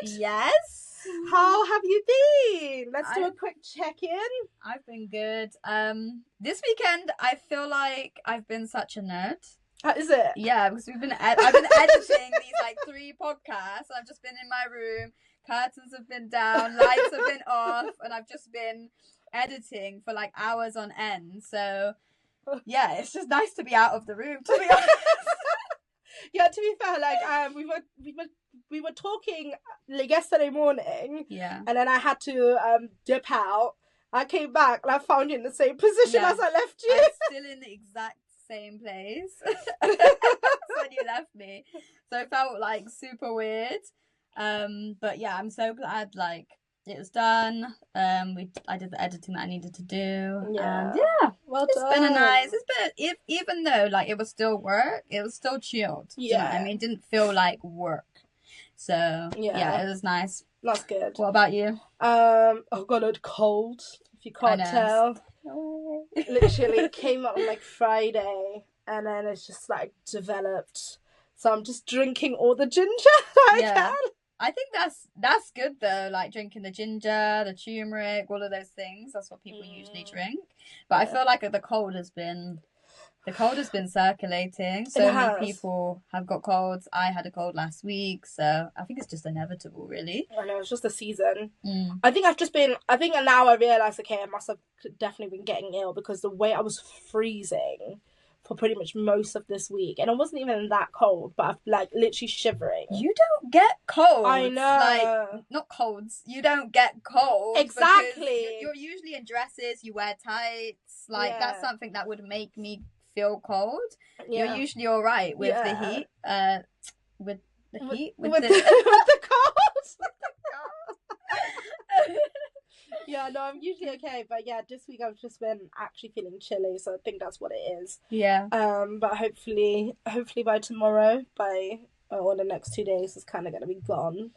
Yes. How have you been? Let's do a quick check-in. I've been good. This weekend I feel like I've been such a nerd. Is it? Yeah, because I've been editing these like 3 podcasts. I've just been in my room. Curtains have been down, lights have been off, and I've just been editing for like hours on end. So yeah, it's just nice to be out of the room, to be honest. Yeah, to be fair, like we were talking like yesterday morning. Yeah. And then I had to dip out. I came back and I found you in the same position as I left you. I'm still in the exact same place when you left me. So it felt like super weird. But yeah, I'm so glad like it was done. I did the editing that I needed to do. Yeah. Well it's done. been even though like it was still work, it was still chilled. Yeah. Do you know what I mean? It didn't feel like work. So yeah, it was nice. That's good. What about you? I've got a cold, if you can't tell. Literally came up on like Friday and then it's just like developed. So I'm just drinking all the ginger I can. I think that's good though, like drinking the ginger, the turmeric, all of those things. That's what people usually drink. But I feel like the cold has been circulating. So many people have got colds. I had a cold last week, so I think it's just inevitable, really. I know, it's just the season. I think now I realise, okay, I must have definitely been getting ill because the way I was freezing for pretty much most of this week, and it wasn't even that cold, but I'm like literally shivering. You don't get colds. I know. Like, not colds. You don't get colds. Exactly. You're usually in dresses. You wear tights. Like that's something that would make me feel cold. You're usually all right with the heat. With the heat. With the cold. Yeah, no, I'm usually okay, but yeah, this week I've just been actually feeling chilly, so I think that's what it is. Yeah. But hopefully by tomorrow, or the next 2 days, it's kind of going to be gone.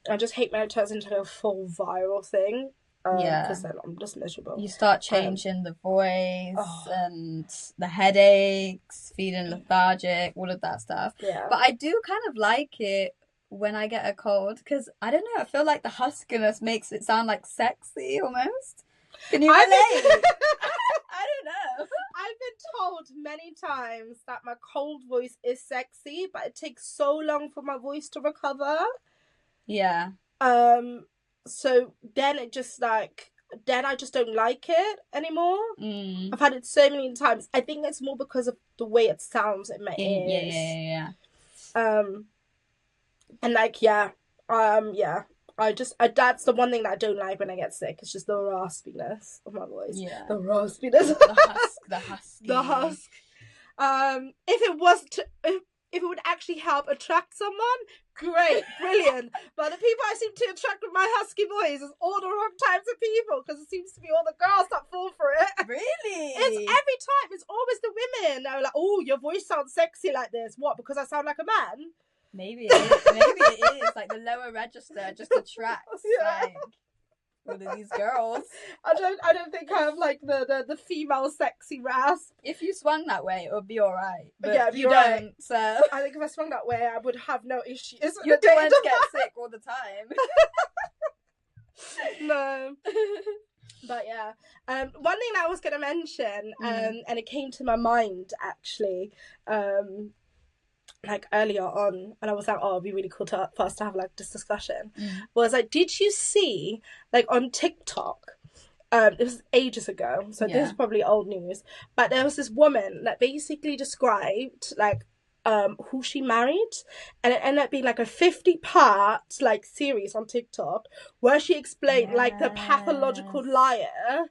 I just hate when it turns into a full viral thing. Because then I'm just miserable. You start changing the voice and the headaches, feeling lethargic, all of that stuff. Yeah. But I do kind of like it when I get a cold because I don't know, I feel like the huskiness makes it sound like sexy almost. Can you relate? I don't know. I've been told many times that my cold voice is sexy, but it takes so long for my voice to recover. Yeah. So then I just don't like it anymore. I've had it so many times. I think it's more because of the way it sounds in my ears. Yeah. And like, that's the one thing that I don't like when I get sick. It's just the raspiness of my voice. Yeah. The raspiness. The husk. The husk. If it would actually help attract someone, great, brilliant. But the people I seem to attract with my husky voice is all the wrong types of people because it seems to be all the girls that fall for it. Really? It's every time. It's always the women that are like, oh, your voice sounds sexy like this. What, because I sound like a man? Maybe it is. Like the lower register just attracts like all of these girls. I don't think I have like the female sexy rasp. If you swung that way, it would be alright. But yeah, you right. don't. So I think if I swung that way, I would have no issues. You're the one to get sick all the time. No. But yeah, one thing I was gonna mention, and it came to my mind actually, like earlier on, and I was like, oh, it'd be really cool for us to have like this discussion. Was like, did you see like on TikTok? It was ages ago, so this is probably old news. But there was this woman that basically described like who she married, and it ended up being like a 50-part like series on TikTok where she explained like the pathological liar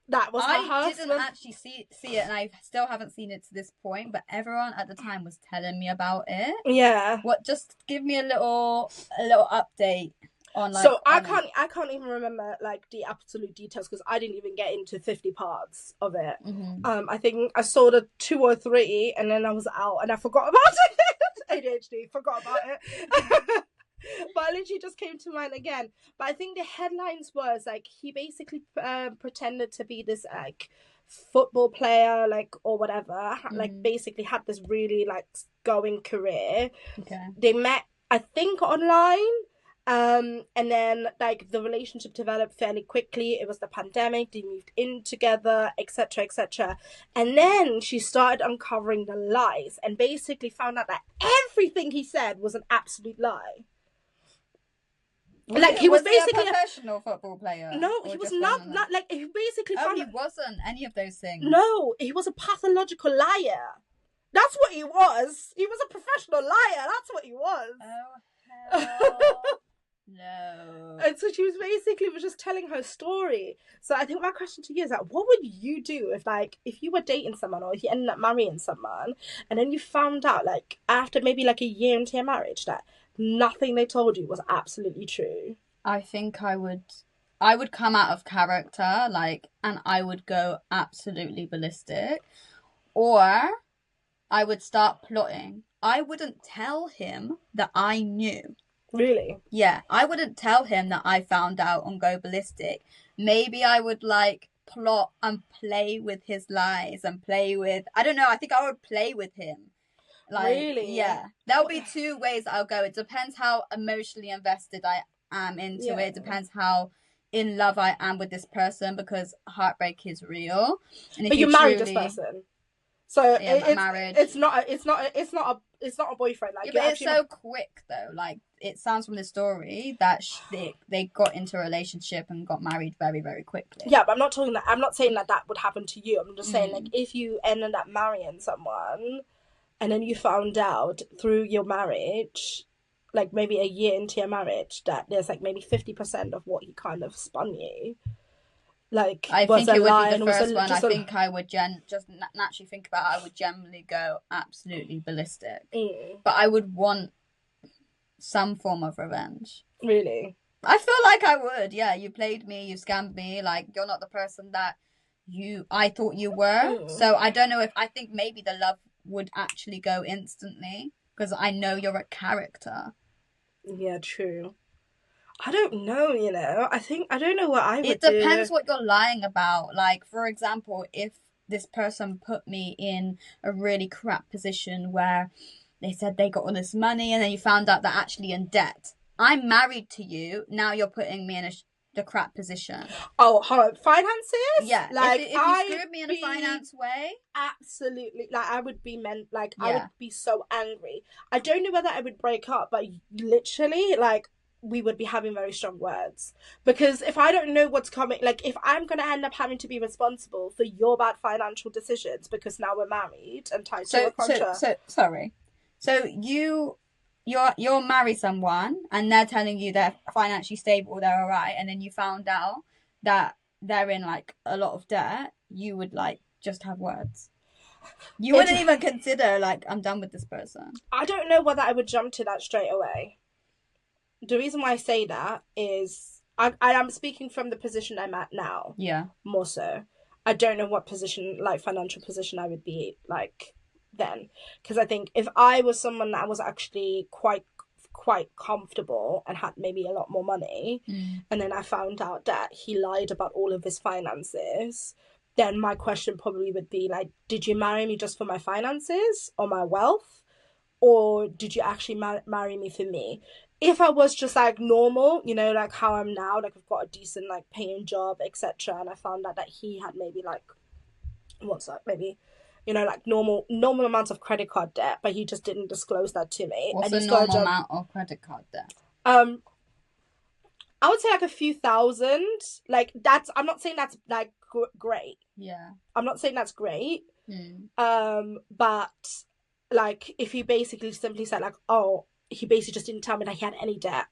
that was her husband. I didn't actually see it, and I still haven't seen it to this point, but everyone at the time was telling me about it. Yeah. Just give me a little update on like. So I can't even remember like the absolute details because I didn't even get into 50 parts of it. I think I saw the 2 or 3 and then I was out and I forgot about it. ADHD, forgot about it. But it literally just came to mind again. But I think the headlines was like he basically pretended to be this like football player, like or whatever. Like basically had this really like going career. Okay. They met, I think, online. And then like the relationship developed fairly quickly. It was the pandemic, they moved in together, etc., etc. And then she started uncovering the lies and basically found out that everything he said was an absolute lie. He was basically a professional football player. No, he was not like he basically. Oh, he wasn't any of those things. No, he was a pathological liar. That's what he was. He was a professional liar. That's what he was. Oh hell no. And so she was just telling her story. So I think my question to you is that what would you do if you were dating someone or if you ended up marrying someone and then you found out like after maybe like a year into your marriage that nothing they told you was absolutely true? I think I would come out of character, like, and I would go absolutely ballistic. Or I would start plotting. I wouldn't tell him that I knew. Really? Yeah, I wouldn't tell him that I found out and go ballistic. Maybe I would like plot and play with his lies and play with, I don't know, I think I would play with him. Like, really? Yeah. There'll be two ways I'll go. It depends how emotionally invested I am into it. It depends how in love I am with this person, because heartbreak is real. And but you married this person. So marriage. It's not a boyfriend. Like, but it's so quick though. Like, it sounds from the story that they got into a relationship and got married very, very quickly. Yeah, but I'm not saying that would happen to you. I'm just saying like if you ended up marrying someone and then you found out through your marriage, like maybe a year into your marriage, that there's like maybe 50% of what he kind of spun you. Like, I think it would be the first one. I think I would just naturally think about it. I would generally go absolutely ballistic. But I would want some form of revenge. Really? I feel like I would. Yeah, you played me, you scammed me. Like, you're not the person that I thought you were. So I don't know I think maybe the love would actually go instantly because I know you're a character. Yeah, true. I don't know, you know. I don't know what I would do. It depends what you're lying about. Like, for example, if this person put me in a really crap position where they said they got all this money and then you found out they're actually in debt. I'm married to you. Now you're putting me in the crap position. Oh, hold on. Finances? Yeah. Like, if you screwed me in a finance way. Absolutely. Like, I would be I would be so angry. I don't know whether I would break up, but literally, like, we would be having very strong words. Because if I don't know what's coming, like, if I'm going to end up having to be responsible for your bad financial decisions because now we're married and tied to a contract. So you'll marry someone and they're telling you they're financially stable, they're all right, and then you found out that they're in, like, a lot of debt, you would, like, just have words. You wouldn't even consider, like, I'm done with this person. I don't know whether I would jump to that straight away. The reason why I say that is I am speaking from the position I'm at now. Yeah. More so. I don't know what position, like, financial position I would be, like, then. Because I think if I was someone that was actually quite comfortable and had maybe a lot more money, and then I found out that he lied about all of his finances, then my question probably would be, like, did you marry me just for my finances or my wealth? Or did you actually marry me for me? If I was just, like, normal, you know, like how I'm now, like, I've got a decent, like, paying job, etc., and I found out that he had maybe, like, maybe, you know, like, normal amounts of credit card debt, but he just didn't disclose that to me. What's the normal amount of credit card debt? I would say, like, a few thousand. Like, I'm not saying that's, like, great. Yeah. I'm not saying that's great. But, like, if he basically simply said, like, oh, he basically just didn't tell me that he had any debt.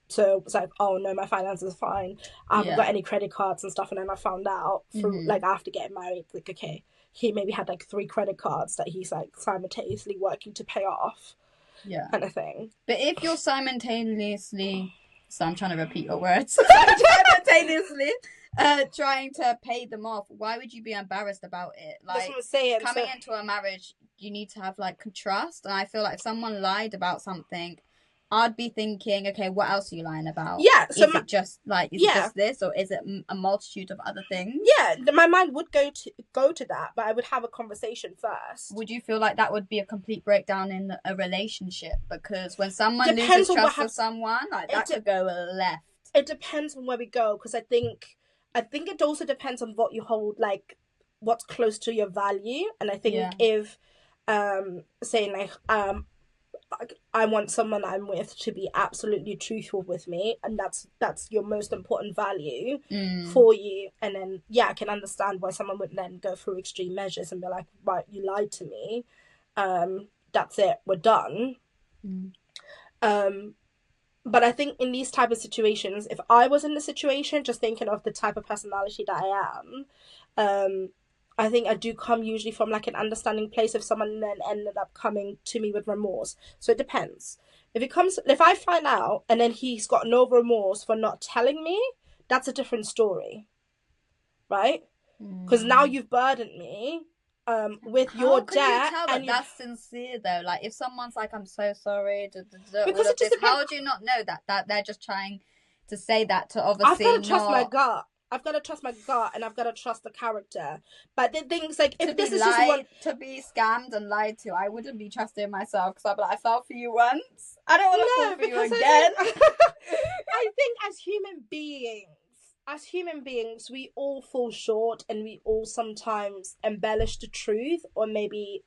So it's like, oh no, my finances are fine. I haven't got any credit cards and stuff. And then I found out through, like, after getting married, like, okay, he maybe had, like, 3 credit cards that he's, like, simultaneously working to pay off. Yeah. Kind of thing. But if you're simultaneously, so I'm trying to repeat your words, simultaneously trying to pay them off, why would you be embarrassed about it? Like, that's what I'm saying. Coming into a marriage, you need to have, like, trust. And I feel like if someone lied about something, I'd be thinking, okay, what else are you lying about? Yeah. So is it just this, or is it a multitude of other things? Yeah, my mind would go to that, but I would have a conversation first. Would you feel like that would be a complete breakdown in a relationship? Because when someone loses trust for someone, like that could go left. It depends on where we go, because I think it also depends on what you hold, like what's close to your value. And I think if saying like I want someone I'm with to be absolutely truthful with me, and that's your most important value for you, and then I can understand why someone would then go through extreme measures and be like, right, you lied to me, that's it, we're done. But I think in these type of situations, if I was in the situation, just thinking of the type of personality that I am, I think I do come usually from like an understanding place if someone then ended up coming to me with remorse. So it depends. If I find out and then he's got no remorse for not telling me, that's a different story, right? Because now you've burdened me with your debt. How can you tell that that's sincere though? Like if someone's like, I'm so sorry, because it just how do you not know that they're just trying to say that to obviously I've got to trust my gut. I've got to trust my gut, and I've got to trust the character. But the things like if this is just to be scammed and lied to, I wouldn't be trusting myself, because I'd be like, I fell for you once, I don't want to fall for you again. I think as human beings, we all fall short, and we all sometimes embellish the truth, or maybe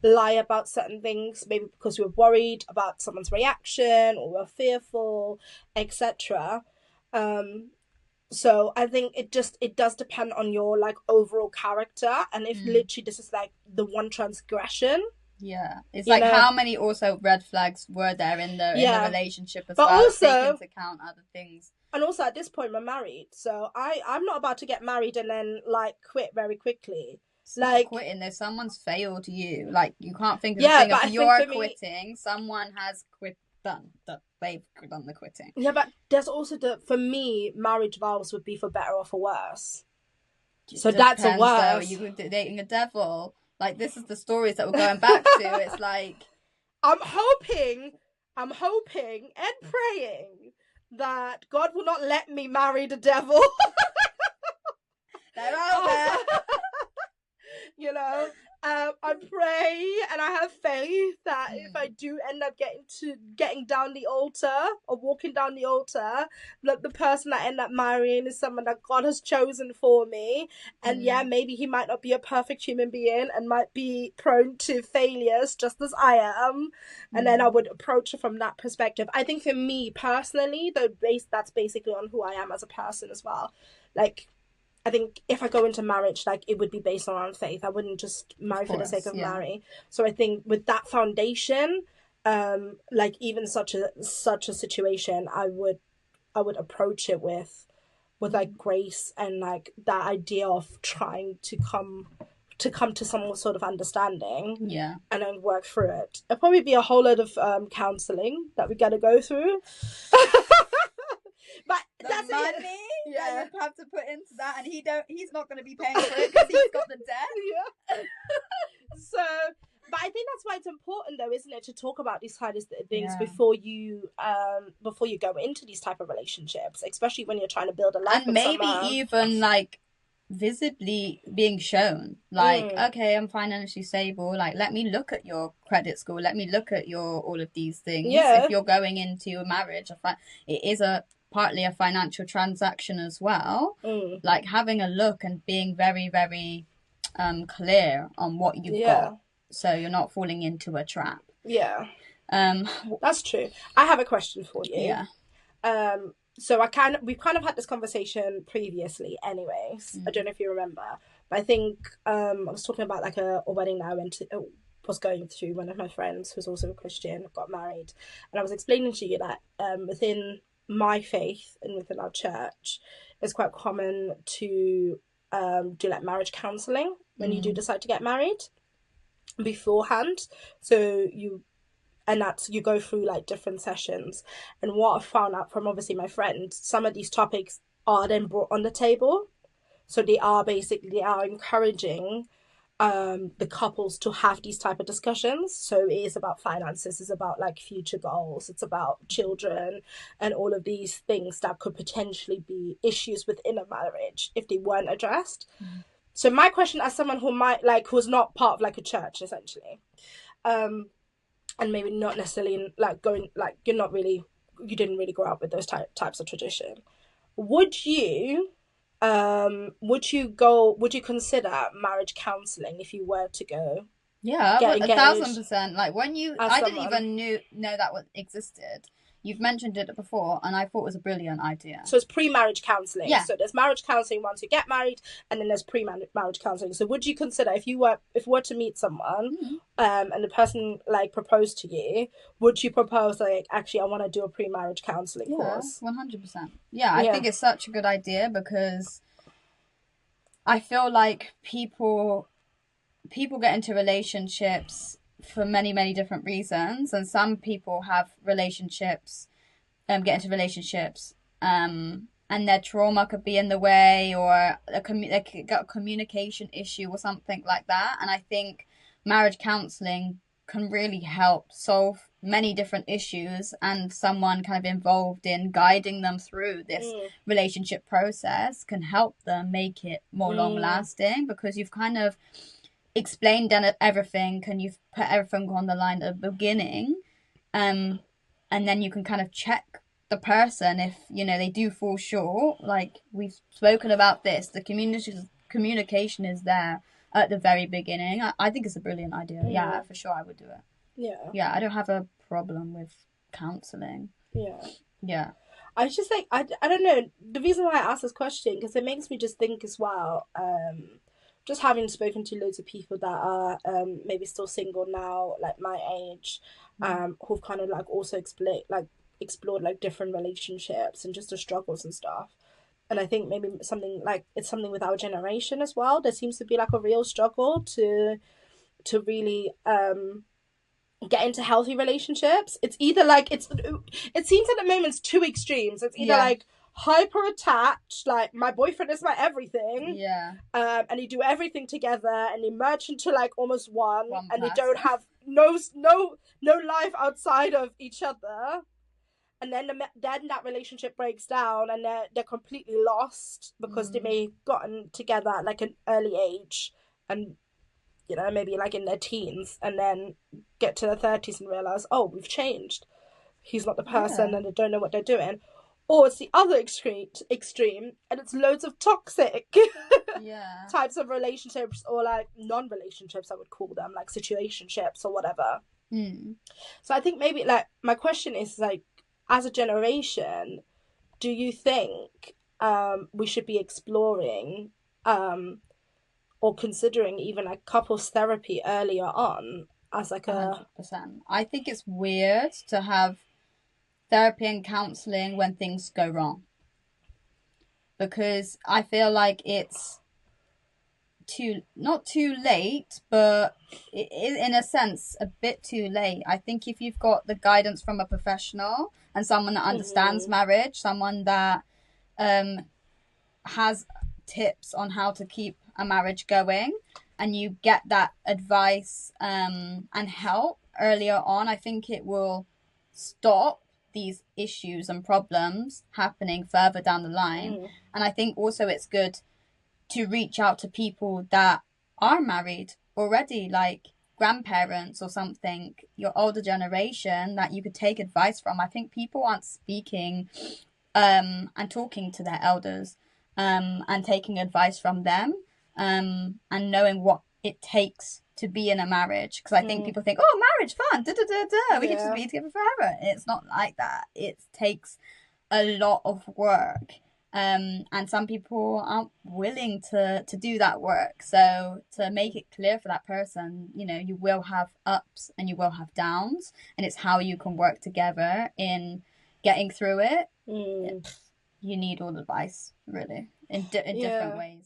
lie about certain things, maybe because we're worried about someone's reaction, or we're fearful, etc. So I think it does depend on your like overall character, and if literally this is like the one transgression. Yeah, it's like how many also red flags were there in the relationship as well, also taking into account other things. And also at this point we're married, so I'm not about to get married and then like quit very quickly. It's like quitting, there's someone's failed you, like you can't think of a thing of you're quitting, someone has quit. They've done the quitting. Yeah, but there's also for me, marriage vows would be for better or for worse. So that's a worse. You could be dating a devil. Like this is the stories that we're going back to. It's like I'm hoping and praying that God will not let me marry the devil. They're out there. You know, I pray and I have faith that if I do end up getting down the altar or walking down the altar, that the person I end up marrying is someone that God has chosen for me. And maybe he might not be a perfect human being and might be prone to failures just as I am. And then I would approach it from that perspective. I think for me personally, that's basically on who I am as a person as well. Like, I think if I go into marriage, like it would be based on faith. I wouldn't just marry for the sake of marry. So I think with that foundation, like even such a situation, I would approach it with like grace and like that idea of trying to come to some sort of understanding. Yeah. And then work through it. It'll probably be a whole lot of counselling that we gotta go through. But that's money that you have to put into that, and he's not going to be paying for it because he's got the debt. So, but I think that's why it's important, though, isn't it, to talk about these kind of things before you go into these type of relationships, especially when you're trying to build a life. And maybe even like visibly being shown, like, okay, I'm financially stable. Like, let me look at your credit score. Let me look at your all of these things. Yeah. If you're going into a marriage, it is partly a financial transaction as well. Like having a look and being very, very clear on what you've got, so you're not falling into a trap. That's true. I have a question for you. So we've kind of had this conversation previously anyways. I don't know if you remember, but I think I was talking about like a wedding that I was going through. One of my friends who's also a Christian got married, and I was explaining to you that within my faith and within our church, it's quite common to do like marriage counselling when you do decide to get married beforehand. So you go through like different sessions, and what I found out from obviously my friends, some of these topics are then brought on the table. So they are encouraging the couples to have these type of discussions. So it is about finances, it's about like future goals, it's about children, and all of these things that could potentially be issues within a marriage if they weren't addressed. So my question, as someone who might like, who's not part of like a church essentially, and maybe not necessarily like going, like you didn't really grow up with those types of tradition, would you consider marriage counselling if you were to go? Yeah, 1,000%. Like when I didn't even know that existed. You've mentioned it before, and I thought it was a brilliant idea. So it's pre-marriage counselling. Yeah. So there's marriage counselling once you get married, and then there's pre-marriage counselling. So would you consider, if you were to meet someone, and the person like proposed to you, would you propose like, actually, I want to do a pre-marriage counselling course? 100%. Yeah, I think it's such a good idea, because I feel like people get into relationships for many, many different reasons, and some people have relationships, get into relationships, and their trauma could be in the way, or they could get a communication issue or something like that. And I think marriage counselling can really help solve many different issues, and someone kind of involved in guiding them through this relationship process can help them make it more long lasting, because you've kind of explained everything, and you've put everything on the line at the beginning, and then you can kind of check the person if they do fall short. Like, we've spoken about this, the communication is there at the very beginning. I think it's a brilliant idea. Yeah, for sure I would do it. Yeah, I don't have a problem with counselling. I just like, I don't know, the reason why I asked this question, because it makes me just think as well, just having spoken to loads of people that are maybe still single now, like my age, who've kind of like also explored like different relationships and just the struggles and stuff. And I think maybe it's something with our generation as well. There seems to be like a real struggle to really get into healthy relationships. It's either like it seems at the moment it's two extremes. It's either like hyper attached, like my boyfriend is my everything, and you do everything together, and you merge into like almost one and you don't have no life outside of each other, and then that relationship breaks down, and they're completely lost because they may have gotten together at like an early age, and maybe like in their teens, and then get to their 30s and realize, oh, we've changed, he's not the person, and they don't know what they're doing. Or it's the other extreme, and it's loads of toxic types of relationships, or like non-relationships, I would call them, like situationships or whatever. So I think maybe like my question is like, as a generation, do you think we should be exploring or considering even like couples therapy earlier on as like 100%. I think it's weird to have therapy and counselling when things go wrong, because I feel like it's not too late, but it is in a sense a bit too late. I think if you've got the guidance from a professional and someone that understands marriage, someone that has tips on how to keep a marriage going, and you get that advice and help earlier on, I think it will stop these issues and problems happening further down the line. And I think also it's good to reach out to people that are married already, like grandparents or something, your older generation that you could take advice from. I think people aren't speaking and talking to their elders and taking advice from them, and knowing what it takes to be in a marriage, because I think people think, oh, marriage, fun, we can just be together forever. It's not like that. It takes a lot of work, and some people aren't willing to do that work. So to make it clear for that person, you will have ups and you will have downs, and it's how you can work together in getting through it. You need all the advice, really, in different ways.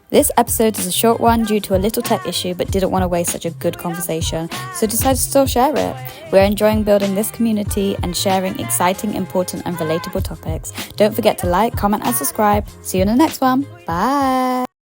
This episode is a short one due to a little tech issue, but didn't want to waste such a good conversation, so decided to still share it. We're enjoying building this community and sharing exciting, important and relatable topics. Don't forget to like, comment and subscribe. See you in the next one. Bye.